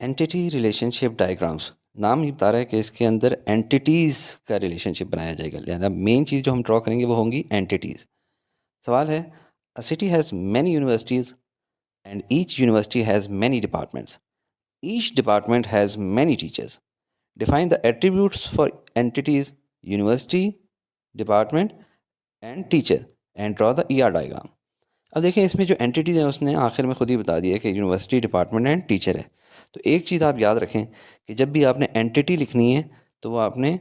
Entity relationship diagrams नाम ही बता रहा है कि इसके अंदर एंटिटीज़ का रिलेशनशिप बनाया जाएगा, लिहाजा मेन चीज़ जो हम ड्रॉ करेंगे वो होंगी एंटिटीज़। सवाल है, अ city has many universities and each university has many departments, each department has many teachers, define the attributes for entities university, department and teacher and draw the E R diagram. अब देखें, इसमें जो entities हैं उसने आखिर में खुद ही बता दिया कि यूनिवर्सिटी, डिपार्टमेंट एंड टीचर है। तो एक चीज़ आप याद रखें कि जब भी आपने एंटिटी लिखनी है तो वो आपने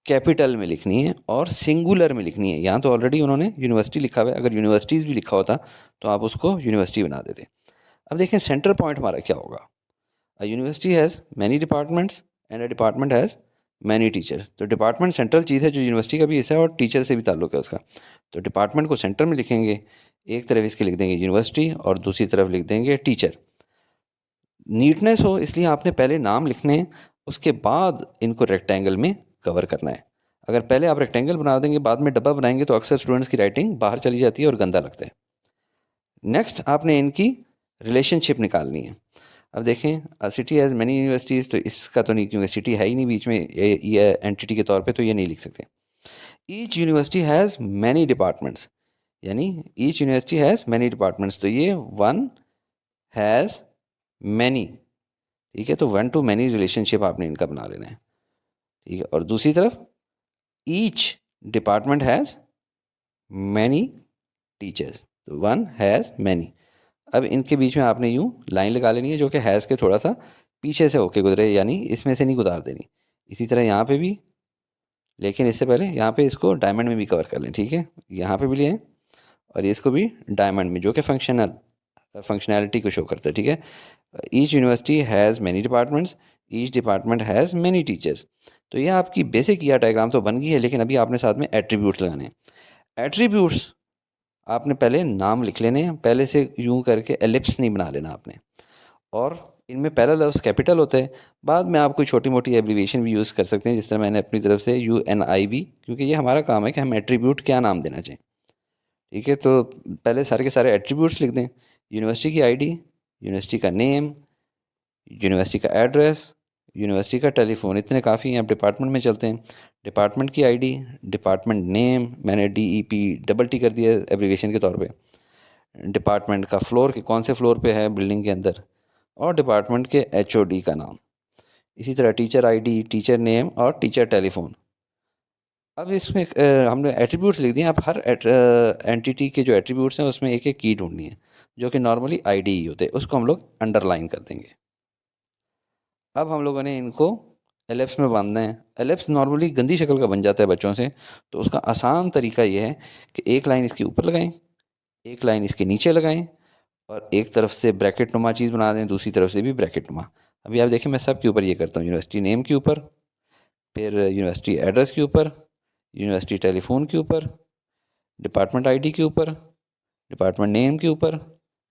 कैपिटल में लिखनी है और सिंगुलर में लिखनी है। यहाँ तो ऑलरेडी उन्होंने यूनिवर्सिटी लिखा हुआ है, अगर यूनिवर्सिटीज़ भी लिखा होता तो आप उसको यूनिवर्सिटी बना देते। अब देखें सेंटर पॉइंट हमारा क्या होगा। A university has many departments and a department has many teacher. तो डिपार्टमेंट सेंट्रल चीज़ है जो यूनिवर्सिटी का भी हिस्सा है और टीचर से भी ताल्लुक है उसका। तो डिपार्टमेंट को सेंटर में लिखेंगे, एक तरफ इसके लिख देंगे यूनिवर्सिटी और दूसरी तरफ लिख देंगे टीचर। नीटनेस हो इसलिए आपने पहले नाम लिखने हैं, उसके बाद इनको रेक्टेंगल में कवर करना है। अगर पहले आप रेक्टेंगल बना देंगे बाद में डब्बा बनाएंगे तो अक्सर स्टूडेंट्स की राइटिंग बाहर चली जाती है और गंदा लगता है। नेक्स्ट आपने इनकी रिलेशनशिप निकालनी है। अब देखें, सिटी हैज़ मैनी यूनिवर्सिटीज़, तो इसका तो नहीं, क्योंकि सिटी है ही नहीं बीच में, ये एंटिटी के तौर पे तो ये नहीं लिख सकते। Each university has many departments, यानी each university has many departments, तो ये वन हैज़ मैनी। ठीक है, तो वन टू मैनी रिलेशनशिप आपने इनका बना लेना है। ठीक है, और दूसरी तरफ each department has many teachers, तो वन हैज़ मैनी। अब इनके बीच में आपने यूँ लाइन लगा लेनी है जो कि हैज़ के थोड़ा सा पीछे से होके गुजरे, यानी इसमें से नहीं गुजार देनी। इसी तरह यहाँ पे भी, लेकिन इससे पहले यहाँ पे इसको डायमंड में भी कवर कर लें। ठीक है, यहाँ पे भी लें और इसको भी डायमंड में, जो कि फंक्शनैलिटी को शो करता है। ठीक है, each university has many departments, each department has many teachers. तो ये आपकी बेसिक ईआर डायग्राम तो बन गई है, लेकिन अभी आपने साथ में एट्रीब्यूट्स लगाने हैं। एट्रीब्यूट्स आपने पहले नाम लिख लेने हैं, पहले से यूं करके एलिप्स नहीं बना लेना आपने, और इनमें पहला लफ्ज़ कैपिटल होता है, बाद में आप कोई छोटी मोटी एब्रीविएशन भी यूज़ कर सकते हैं, जिस तरह मैंने अपनी तरफ से UNIV, क्योंकि ये हमारा काम है कि हम एट्रीब्यूट क्या नाम देना चाहिए। ठीक है, तो पहले सारे के सारे एट्रीब्यूट्स लिख दें। यूनिवर्सिटी की ID, यूनिवर्सिटी का नेम, यूनिवर्सिटी का एड्रेस, यूनिवर्सिटी का टेलीफोन, इतने काफ़ी हैं। अब डिपार्टमेंट में चलते हैं। डिपार्टमेंट की ID, डिपार्टमेंट नेम, मैंने DEP डबल टी कर दिया एब्रीविएशन के तौर पे। डिपार्टमेंट का फ्लोर, के कौन से फ्लोर पे है बिल्डिंग के अंदर, और डिपार्टमेंट के HOD का नाम। इसी तरह टीचर ID, टीचर नेम और टीचर टेलीफोन। अब इसमें हमने एट्रीब्यूट्स लिख दिए। अब हर एंटिटी के जो एट्रीब्यूट्स हैं उसमें एक एक की ढूंढनी है, जो कि नॉर्मली ID ही होते हैं, उसको हम लोग अंडरलाइन कर देंगे। अब हम लोगों ने इनको एलिप्स में बांधना है। एलिप्स नॉर्मली गंदी शक्ल का बन जाता है बच्चों से, तो उसका आसान तरीका ये है कि एक लाइन इसके ऊपर लगाएं, एक लाइन इसके नीचे लगाएं, और एक तरफ से ब्रैकेट नुमा चीज़ बना दें, दूसरी तरफ से भी ब्रैकेट नुमा। अभी आप देखें, मैं सब के ऊपर ये करता हूँ। यूनिवर्सिटी नेम के ऊपर, फिर यूनिवर्सिटी एड्रेस के ऊपर, यूनिवर्सिटी टेलीफोन के ऊपर, डिपार्टमेंट ID के ऊपर, डिपार्टमेंट नेम के ऊपर,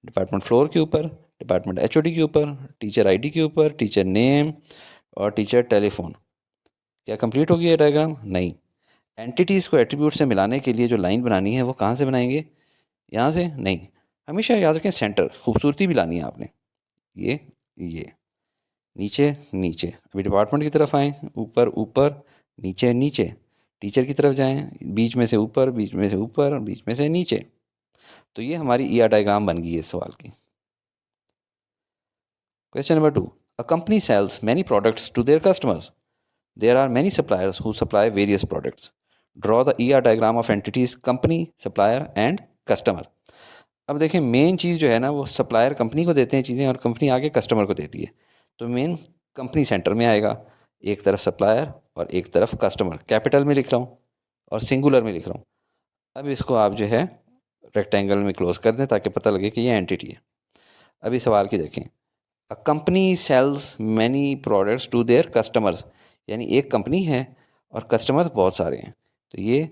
डिपार्टमेंट फ्लोर के ऊपर, डिपार्टमेंट HOD के ऊपर, टीचर ID के ऊपर, टीचर नेम और टीचर टेलीफोन। क्या कंप्लीट हो गया ये डायग्राम? नहीं। एंटिटीज़ को एट्रीब्यूट से मिलाने के लिए जो लाइन बनानी है वो कहाँ से बनाएंगे? यहाँ से नहीं, हमेशा याद रखें सेंटर, खूबसूरती भी लानी है आपने। ये नीचे नीचे। अभी डिपार्टमेंट की तरफ आएँ, ऊपर ऊपर, नीचे नीचे। टीचर की तरफ जाएँ, बीच में से ऊपर, बीच में से ऊपर, बीच में से नीचे। तो ये हमारी ईआर डायग्राम बन गई है इस सवाल की। Question number 2, a company sells many products to their customers, there are many suppliers who supply various products, draw the ER diagram of entities company, supplier and customer. अब देखें, मेन चीज़ जो है ना, वो सप्लायर कंपनी को देते हैं चीज़ें और कंपनी आगे कस्टमर को देती है। तो मेन कंपनी सेंटर में आएगा, एक तरफ सप्लायर और एक तरफ कस्टमर। कैपिटल में लिख रहा हूँ और सिंगुलर में लिख रहा हूँ। अब इसको आप जो है रेक्टेंगल में क्लोज कर दें ताकि पता लगे कि ये एंटिटी है। अभी सवाल की देखें, a company sells many products to their customers, यानी एक कंपनी है और कस्टमर्स बहुत सारे हैं। तो ये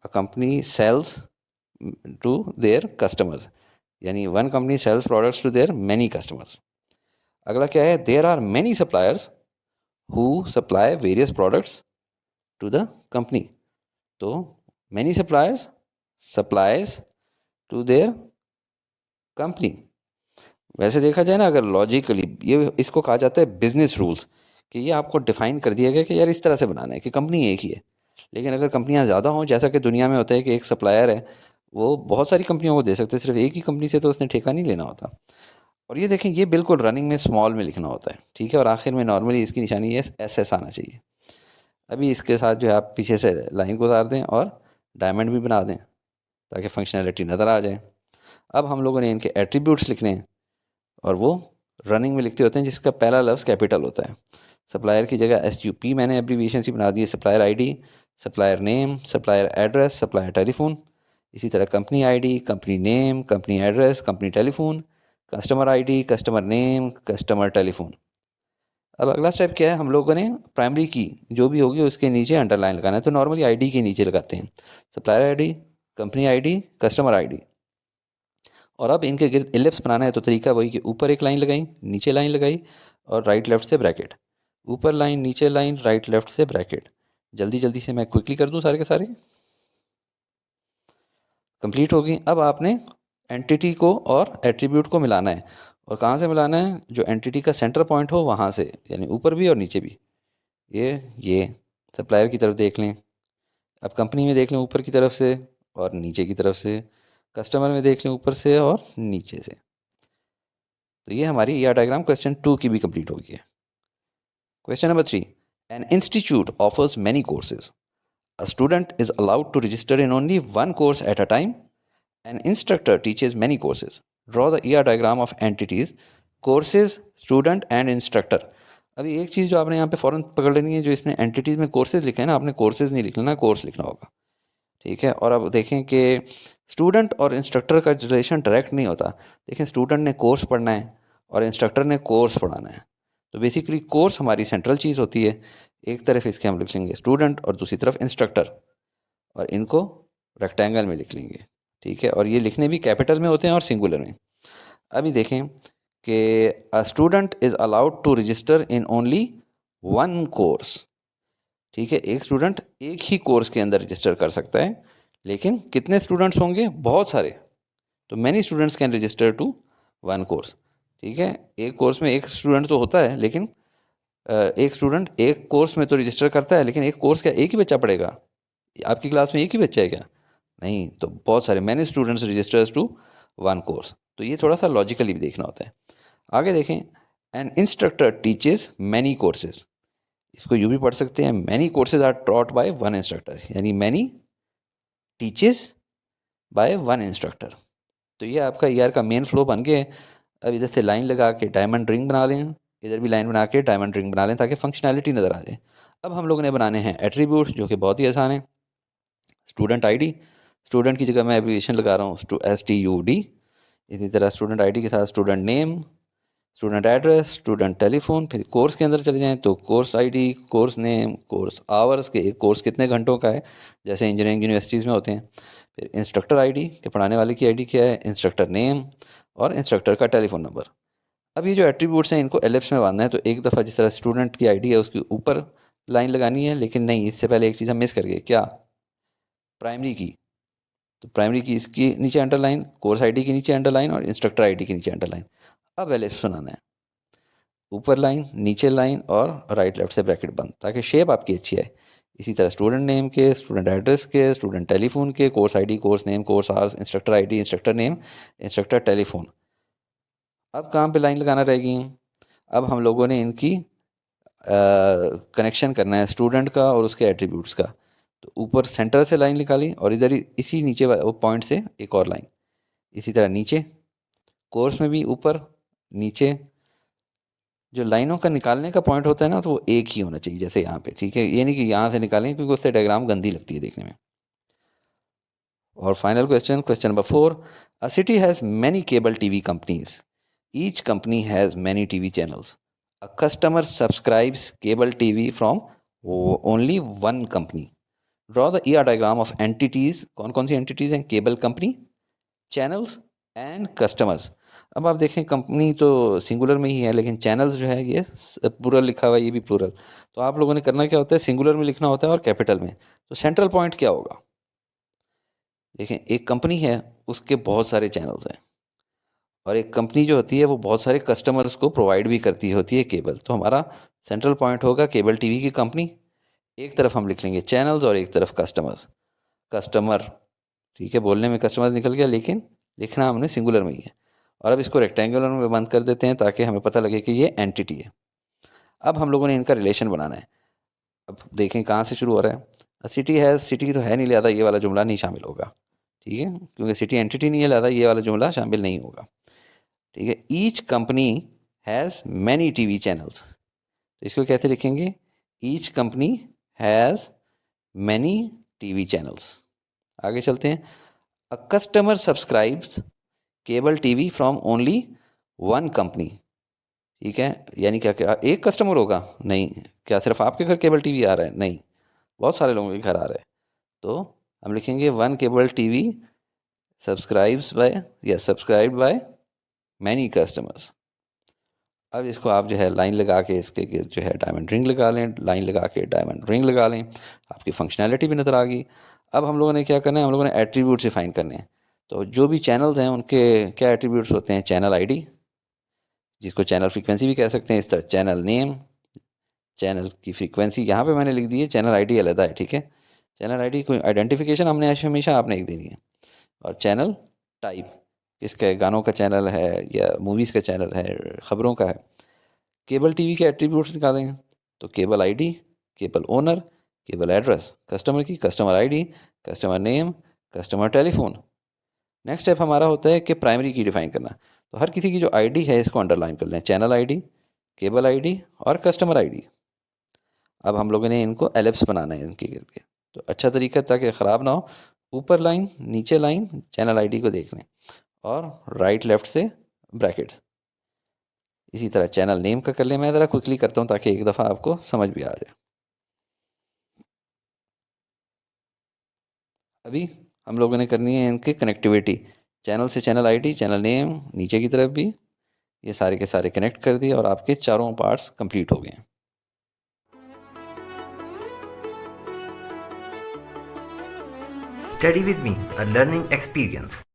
a company sells to their customers, यानी one company sells products to their many customers. अगला क्या है, there are many suppliers who supply various products to the company. तो many suppliers supplies to their company. वैसे देखा जाए ना, अगर लॉजिकली, ये इसको कहा जाता है बिजनेस रूल्स, कि ये आपको डिफाइन कर दिया गया कि यार इस तरह से बनाना है कि कंपनी एक ही है। लेकिन अगर कंपनियां ज़्यादा हों, जैसा कि दुनिया में होता है कि एक सप्लायर है, वो बहुत सारी कंपनियों को दे सकते हैं, सिर्फ एक ही कंपनी से तो उसने ठेका नहीं लेना होता। और ये देखें, ये बिल्कुल रनिंग में स्मॉल में लिखना होता है, ठीक है, और आखिर में नॉर्मली इसकी निशानी है एस एस आना चाहिए। अभी इसके साथ जो है आप पीछे से लाइन गुजार दें और डायमंड भी बना दें ताकि फंक्शनैलिटी नज़र आ जाए। अब हम लोगों ने इनके एट्रीब्यूट्स लिखने हैं, और वो रनिंग में लिखते होते हैं जिसका पहला लफ्ज़ कैपिटल होता है। सप्लायर की जगह SUP मैंने एब्रीविएशन सी बना दी है, supplier ID, supplier name, supplier address, supplier telephone. इसी तरह company ID, company name, company address, company telephone, customer ID, customer name, customer telephone. अब अगला स्टेप क्या है, हम लोगों ने प्राइमरी की जो भी होगी उसके नीचे अंडरलाइन लगाना है, तो नॉर्मली आईडी के नीचे लगाते हैं, supplier ID, company ID, customer ID. और अब इनके गिर्द इलिप्स बनाना है, तो तरीका वही कि ऊपर एक लाइन लगाई, नीचे लाइन लगाई, और राइट लेफ्ट से ब्रैकेट, ऊपर लाइन, नीचे लाइन, राइट लेफ्ट से ब्रैकेट। जल्दी जल्दी से मैं क्विकली कर दूं सारे के सारे, कंप्लीट होगी। अब आपने एंटिटी को और एट्रीब्यूट को मिलाना है, और कहाँ से मिलाना है, जो एंटिटी का सेंटर पॉइंट हो वहाँ से, यानी ऊपर भी और नीचे भी। ये सप्लायर की तरफ देख लें, अब कंपनी में देख लें ऊपर की तरफ से और नीचे की तरफ से, कस्टमर में देख लें ऊपर से और नीचे से। तो ये हमारी ER डायग्राम क्वेश्चन 2 की भी कंप्लीट हो गई है। Question number 3, an institute offers many courses, a student is allowed to register in only one course at a time, an instructor teaches many courses, draw the ER diagram of entities courses, student and instructor. अभी एक चीज़ जो आपने यहाँ पे फ़ौरन पकड़ लेनी है, जो इसमें एंटिटीज़ में कोर्सेज लिखे हैं ना, आपने कोर्सेज नहीं लिखना, कोर्स लिखना होगा, ठीक है। और अब देखें कि स्टूडेंट और इंस्ट्रक्टर का रिलेशन डायरेक्ट नहीं होता। देखें, स्टूडेंट ने कोर्स पढ़ना है और इंस्ट्रक्टर ने कोर्स पढ़ाना है, तो बेसिकली कोर्स हमारी सेंट्रल चीज़ होती है। एक तरफ इसके हम लिख लेंगे स्टूडेंट और दूसरी तरफ इंस्ट्रक्टर, और इनको रेक्टेंगल में लिख लेंगे, ठीक है। और ये लिखने भी कैपिटल में होते हैं और सिंगुलर में। अभी देखें कि a student is allowed to register in only one course, ठीक है। एक स्टूडेंट एक ही कोर्स के अंदर रजिस्टर कर सकता है, लेकिन कितने स्टूडेंट्स होंगे, बहुत सारे, तो many students can register to one course, ठीक है। एक कोर्स में एक स्टूडेंट तो होता है, लेकिन एक स्टूडेंट एक कोर्स में तो रजिस्टर करता है, लेकिन एक कोर्स क्या एक ही बच्चा पढ़ेगा? आपकी क्लास में एक ही बच्चा है क्या? नहीं, तो बहुत सारे, many students registers to one course. तो ये थोड़ा सा लॉजिकली भी देखना होता है। आगे देखें, an instructor teaches many courses, इसको यूँ भी पढ़ सकते हैं, many courses are taught by one instructor, यानी many teaches by one instructor. तो ये आपका ER का मेन फ्लो बन गया है। अब इधर से लाइन लगा के डायमंड रिंग बना लें, इधर भी लाइन बना के डायमंड रिंग बना लें ताकि फंक्शनैलिटी नज़र आ जाए। अब हम लोगों ने बनाने हैं एट्रीब्यूट, जो कि बहुत ही आसान है। स्टूडेंट आईडी, स्टूडेंट की जगह मैं एब्रिविएशन लगा रहा हूँ STUD। इसी तरह स्टूडेंट आईडी के साथ student name, student address, student telephone. फिर कोर्स के अंदर चले जाएं तो course ID, course name, course hours के एक कोर्स कितने घंटों का है, जैसे इंजीनियरिंग यूनिवर्सिटीज़ में होते हैं। फिर इंस्ट्रक्टर आईडी के पढ़ाने वाले की आईडी क्या है, इंस्ट्रक्टर नेम, और इंस्ट्रक्टर का टेलीफोन नंबर। अब ये जो एट्रीब्यूट्स हैं इनको एलिप्स में बांधना है, तो एक दफ़ा जिस तरह स्टूडेंट की आईडी है उसके ऊपर लाइन लगानी है, लेकिन नहीं, इससे पहले एक चीज़ हम मिस कर गए, क्या, प्राइमरी की। तो प्राइमरी की इसकी नीचे अंडरलाइन, कोर्स आईडी के नीचे अंडरलाइन और इंस्ट्रक्टर आईडी के नीचे अंडरलाइन। अब एलिप्स बनाना है, ऊपर लाइन, नीचे लाइन और राइट लेफ्ट से ब्रैकेट बंद, ताकि शेप आपकी अच्छी आए। इसी तरह स्टूडेंट नेम के, स्टूडेंट एड्रेस के, स्टूडेंट टेलीफोन के, course ID, course name, course hours, instructor ID, instructor name, instructor telephone. अब कहाँ पे लाइन लगाना रहेगी, अब हम लोगों ने इनकी कनेक्शन करना है, स्टूडेंट का और उसके एट्रीब्यूट्स का। तो ऊपर सेंटर से लाइन निकाली और इधर इसी नीचे वो पॉइंट से एक और लाइन। इसी तरह नीचे कोर्स में भी ऊपर नीचे, जो लाइनों का निकालने का पॉइंट होता है ना, तो वो एक ही होना चाहिए, जैसे यहाँ पे, ठीक है। ये नहीं कि यहाँ से निकालें, क्योंकि उससे डायग्राम गंदी लगती है देखने में। और final question, question number 4, a city has many cable TV companies, each company has many TV channels, a customer subscribes cable TV from only one company, draw the ER diagram of entities. कौन कौन सी entities हैं, cable company, channels and customers. अब आप देखें, company तो singular में ही है, लेकिन चैनल्स जो है ये प्लूरल लिखा हुआ है, ये भी प्लूरल। तो आप लोगों ने करना क्या होता है, सिंगुलर में लिखना होता है और कैपिटल में। तो सेंट्रल पॉइंट क्या होगा, देखें, एक कंपनी है, उसके बहुत सारे चैनल्स हैं, और एक कंपनी जो होती है वो बहुत सारे कस्टमर्स को प्रोवाइड भी करती होती है केबल। तो हमारा सेंट्रल पॉइंट होगा केबल टीवी की कंपनी, एक तरफ हम लिख लेंगे चैनल्स और एक तरफ कस्टमर्स। कस्टमर, ठीक है, बोलने में कस्टमर्स निकल गया लेकिन लिखना हमने सिंगुलर में ही है। और अब इसको रेक्टेंगुलर में बंद कर देते हैं ताकि हमें पता लगे कि ये एंटिटी है। अब हम लोगों ने इनका रिलेशन बनाना है। अब देखें कहाँ से शुरू हो रहा है। सिटी है, सिटी तो है नहीं, लिहाजा ये वाला जुमला नहीं शामिल होगा, ठीक है, क्योंकि सिटी एंटिटी नहीं है, लिहाजा ये वाला जुमला शामिल नहीं होगा, ठीक है। Each company has many TV channels, तो इसको कैसे लिखेंगे? Each company has many TV channels. आगे चलते हैं। A customer subscribes cable TV from only one company, ठीक है, यानी क्या क्या एक कस्टमर होगा? नहीं। क्या सिर्फ आपके घर केबल टीवी आ रहा है? नहीं, बहुत सारे लोगों के घर आ रहा है। तो हम लिखेंगे one cable TV subscribes by या सब्सक्राइब्ड बाय मैनी कस्टमर्स। अब इसको आप जो है लाइन लगा के इसके जो है डायमंड रिंग लगा लें, लाइन लगा के डायमंड रिंग लगा लें, आपकी फंक्शनैलिटी भी नज़र आ गई। अब हम लोगों ने क्या करना है, हम लोगों ने एट्रीब्यूट्स डिफाइन करने हैं। तो जो भी चैनल्स हैं उनके क्या एट्रीब्यूट्स होते हैं? चैनल आईडी, जिसको चैनल फ्रीक्वेंसी भी कह सकते हैं, इस तरह चैनल नेम, चैनल की फ्रीक्वेंसी यहाँ पे मैंने लिख दी है, चैनल आईडी अलग है, ठीक है। चैनल आईडी कोई आइडेंटिफिकेशन हमने हमेशा आपने एक देनी है। और चैनल टाइप, किसका गानों का चैनल है या मूवीज़ का चैनल है, ख़बरों का है। केबल टीवी के एट्रीब्यूट्स निकालेंगे, तो cable ID, cable owner, cable address, customer की customer ID, customer name, customer telephone. Next step हमारा होता है कि प्राइमरी की डिफाइन करना। तो हर किसी की जो आईडी है इसको अंडरलाइन कर लें, चैनल आईडी, केबल आईडी और कस्टमर आईडी। अब हम लोगों ने इनको एलिप्स बनाना है इनके गिर्द के, तो अच्छा तरीका ताकि ख़राब ना हो, ऊपर लाइन नीचे लाइन चैनल आईडी को देख लें और राइट लेफ़्ट से ब्रैकेट्स। इसी तरह चैनल नेम का कर लें, मैं ज़रा क्विकली करता हूँ ताकि एक दफ़ा आपको समझ भी आ जाए। अभी हम लोगों ने करनी है इनकी कनेक्टिविटी, चैनल से चैनल आईडी, चैनल नेम, नीचे की तरफ भी ये सारे के सारे कनेक्ट कर दिए और आपके चारों पार्ट्स कंप्लीट हो गए हैं। Study with me, a learning experience.